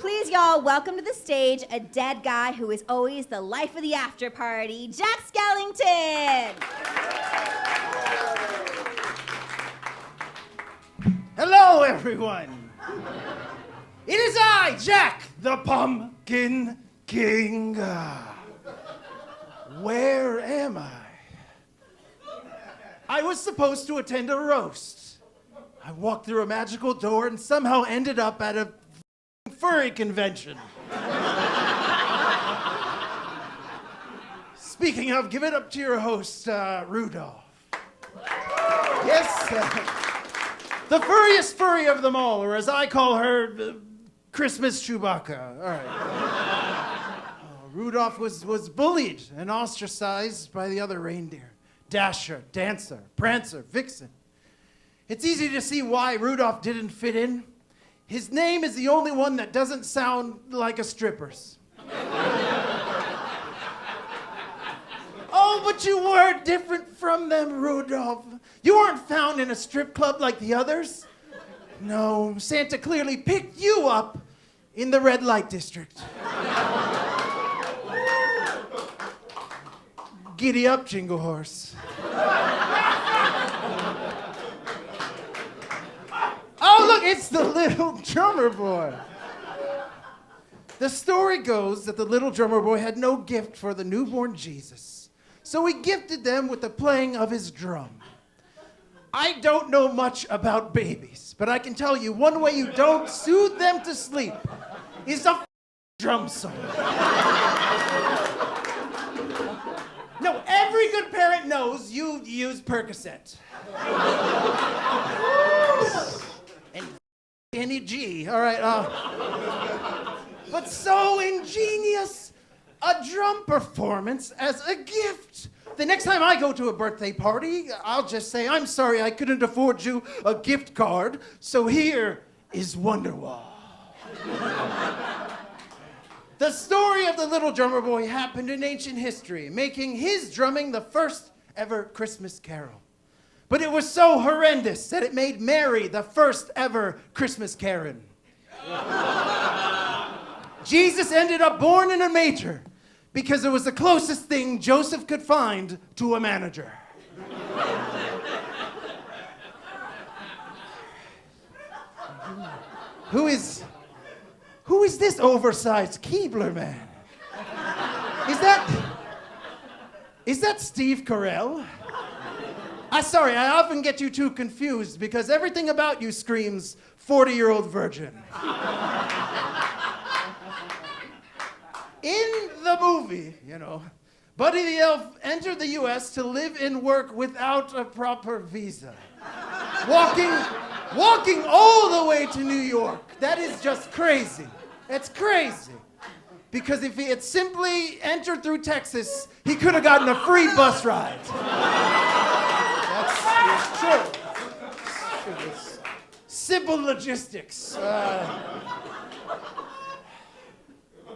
Please, y'all, welcome to the stage a dead guy who is always the life of the after party, Jack Skellington. Hello, everyone. It is I, Jack, the Pumpkin King. Where am I? I was supposed to attend a roast. I walked through a magical door and somehow ended up at a furry convention. Speaking of, give it up to your host, Rudolph. Yes, the furriest furry of them all, or as I call her, Christmas Chewbacca. All right. Rudolph was bullied and ostracized by the other reindeer. Dasher, Dancer, Prancer, Vixen. It's easy to see why Rudolph didn't fit in. His name is the only one that doesn't sound like a stripper's. Oh, but you were different from them, Rudolph. You weren't found in a strip club like the others. No, Santa clearly picked you up in the red light district. Giddy up, Jingle Horse. Oh, look, it's the little drummer boy. The story goes that the little drummer boy had no gift for the newborn Jesus, so he gifted them with the playing of his drum. I don't know much about babies, but I can tell you one way you don't soothe them to sleep is a drum solo. No, every good parent knows you use Percocet. And any G. All right. But so ingenious, a drum performance as a gift. The next time I go to a birthday party, I'll just say, I'm sorry, I couldn't afford you a gift card, so here is Wonderwall. The story of the little drummer boy happened in ancient history, making his drumming the first ever Christmas carol. But it was so horrendous that it made Mary the first ever Christmas Karen. Jesus ended up born in a manger because it was the closest thing Joseph could find to a manager. Who is this oversized Keebler man? Is that Steve Carell? Sorry, I often get you two confused because everything about you screams 40-year-old virgin. In the movie, Buddy the Elf entered the U.S. to live and work without a proper visa. Walking all the way to New York. That is just crazy. It's crazy. Because if he had simply entered through Texas, he could have gotten a free bus ride. That's true. It's simple logistics.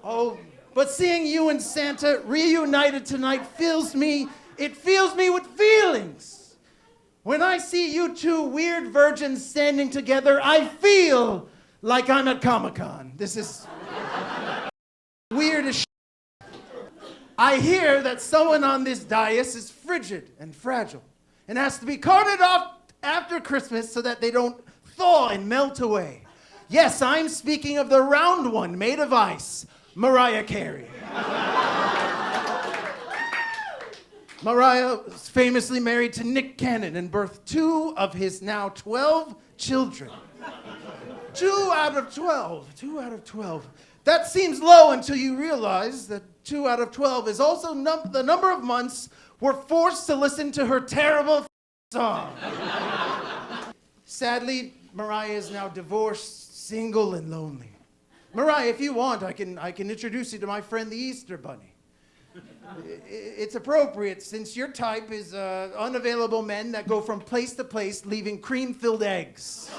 But seeing you and Santa reunited tonight fills me with feelings. When I see you two weird virgins standing together, I feel like I'm at Comic-Con. This is weird as shit. I hear that someone on this dais is frigid and fragile and has to be carted off after Christmas so that they don't thaw and melt away. Yes, I'm speaking of the round one made of ice, Mariah Carey. Mariah was famously married to Nick Cannon and birthed 2 of his now 12 children. 2 out of 12. 2 out of 12. That seems low until you realize that 2 out of 12 is also the number of months we're forced to listen to her terrible song. Sadly, Mariah is now divorced, single, and lonely. Mariah, if you want, I can introduce you to my friend the Easter Bunny. It's appropriate since your type is unavailable men that go from place to place leaving cream-filled eggs.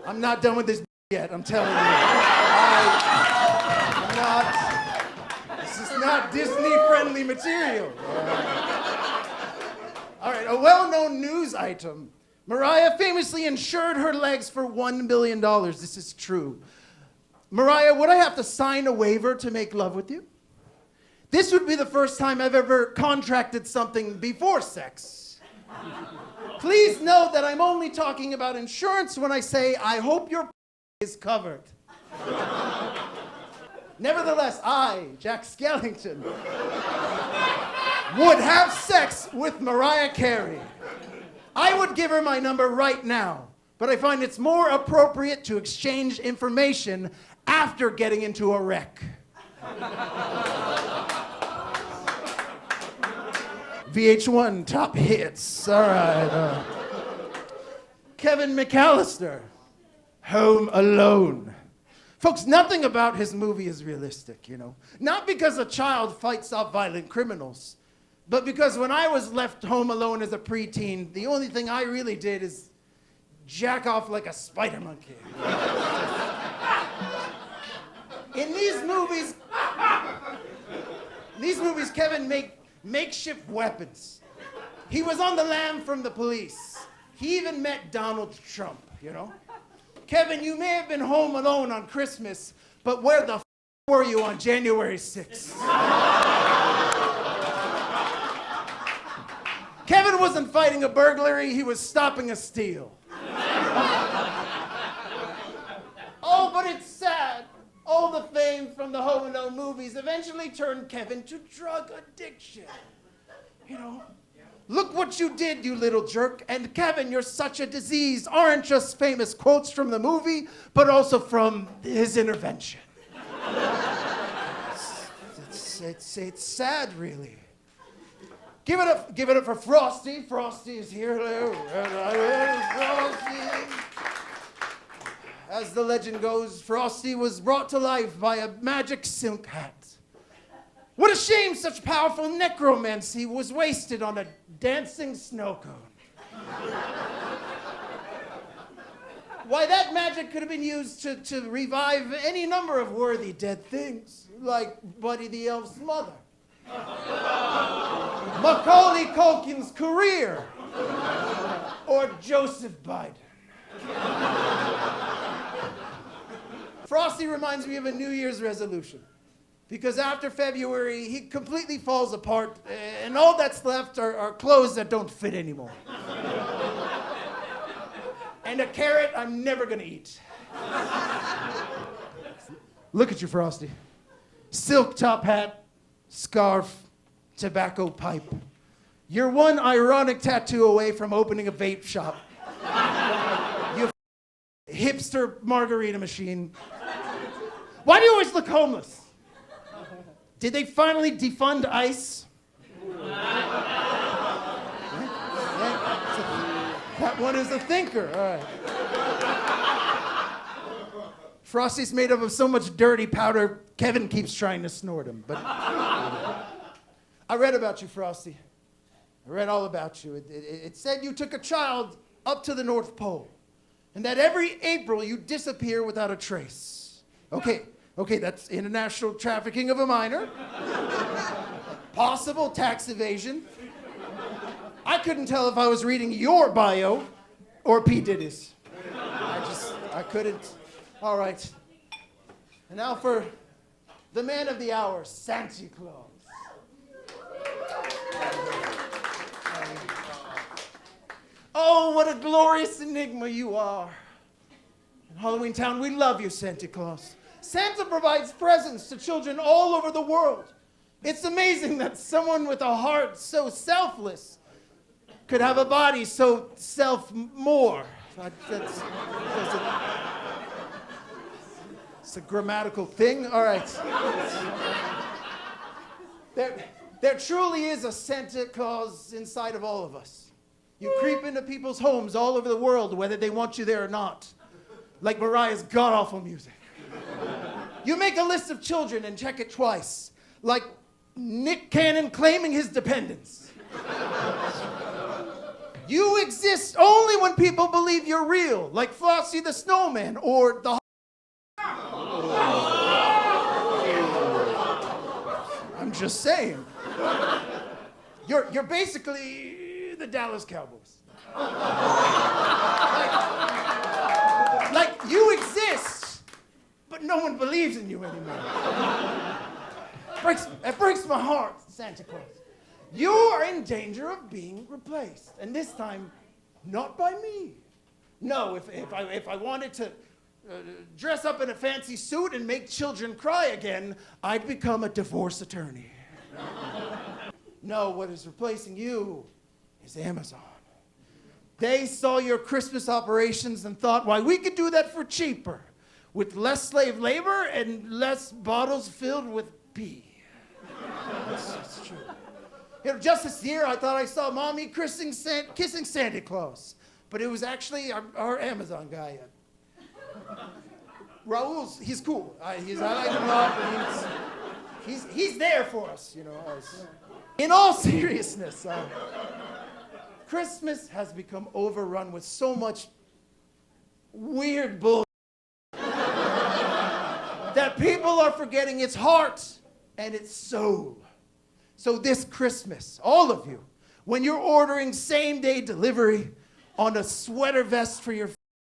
I'm not done with this yet, I'm telling you. This is not Disney-friendly material. a well-known news item. Mariah famously insured her legs for $1 billion. This is true. Mariah, would I have to sign a waiver to make love with you? This would be the first time I've ever contracted something before sex. Please note that I'm only talking about insurance when I say I hope your is covered. Nevertheless, I, Jack Skellington, would have sex with Mariah Carey. I would give her my number right now, but I find it's more appropriate to exchange information after getting into a wreck. VH1 top hits. All right. Kevin McCallister, Home Alone. Folks, nothing about his movie is realistic, you know. Not because a child fights off violent criminals, but because when I was left home alone as a preteen, the only thing I really did is jack off like a spider monkey. In these movies, Kevin made makeshift weapons. He was on the lam from the police. He even met Donald Trump, you know. Kevin, you may have been home alone on Christmas, but where the were you on January 6th? Kevin wasn't fighting a burglary, he was stopping a steal. Oh, but it's sad. All the fame from the Home Alone movies eventually turned Kevin to drug addiction. You know? Look what you did, you little jerk. And Kevin, you're such a disease aren't just famous quotes from the movie, but also from his intervention. It's sad, really. Give it up for Frosty. Frosty is here. Frosty. As the legend goes, Frosty was brought to life by a magic silk hat. What a shame such powerful necromancy was wasted on a dancing snow cone. Why, that magic could have been used to revive any number of worthy dead things, like Buddy the Elf's mother, Macaulay Culkin's career, or Joseph Biden. Frosty reminds me of a New Year's resolution. Because after February, he completely falls apart, and all that's left are clothes that don't fit anymore. And a carrot I'm never gonna eat. Look at you, Frosty. Silk top hat, scarf, tobacco pipe. You're one ironic tattoo away from opening a vape shop. You hipster margarita machine. Why do you always look homeless? Did they finally defund ICE? That one is a thinker, all right. Frosty's made up of so much dirty powder, Kevin keeps trying to snort him. But I read about you, Frosty. I read all about you. It said you took a child up to the North Pole, and that every April you disappear without a trace. Okay, that's international trafficking of a minor. Possible tax evasion. I couldn't tell if I was reading your bio or P. Diddy's. I couldn't. All right. And now for the man of the hour, Santa Claus. Oh, what a glorious enigma you are. In Halloween Town, we love you, Santa Claus. Santa provides presents to children all over the world. It's amazing that someone with a heart so selfless could have a body so self-more. It's a grammatical thing. All right. There truly is a Santa Claus inside of all of us. You creep into people's homes all over the world, whether they want you there or not. Like Mariah's god-awful music. You make a list of children and check it twice, like Nick Cannon claiming his dependence. You exist only when people believe you're real, like Frosty the Snowman or the... I'm just saying. You're basically the Dallas Cowboys. like you exist, but no one believes in you anymore. It breaks my heart, Santa Claus. You are in danger of being replaced, and this time, not by me. No, if I wanted to dress up in a fancy suit and make children cry again, I'd become a divorce attorney. No, what is replacing you is Amazon. They saw your Christmas operations and thought, why, we could do that for cheaper, with less slave labor and less bottles filled with pee. That's true. You know, just this year, I thought I saw Mommy kissing Santa Claus, but it was actually our Amazon guy. Raul's, he's cool. I like him a lot, but he's there for us, you know. In all seriousness, Christmas has become overrun with so much weird bull that people are forgetting its heart and its soul. So this Christmas, all of you, when you're ordering same-day delivery on a sweater vest for your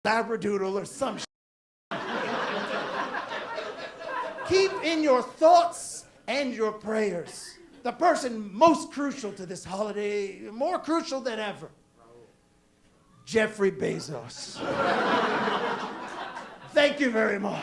Labradoodle or some keep in your thoughts and your prayers the person most crucial to this holiday, more crucial than ever, Jeffrey Bezos. Thank you very much.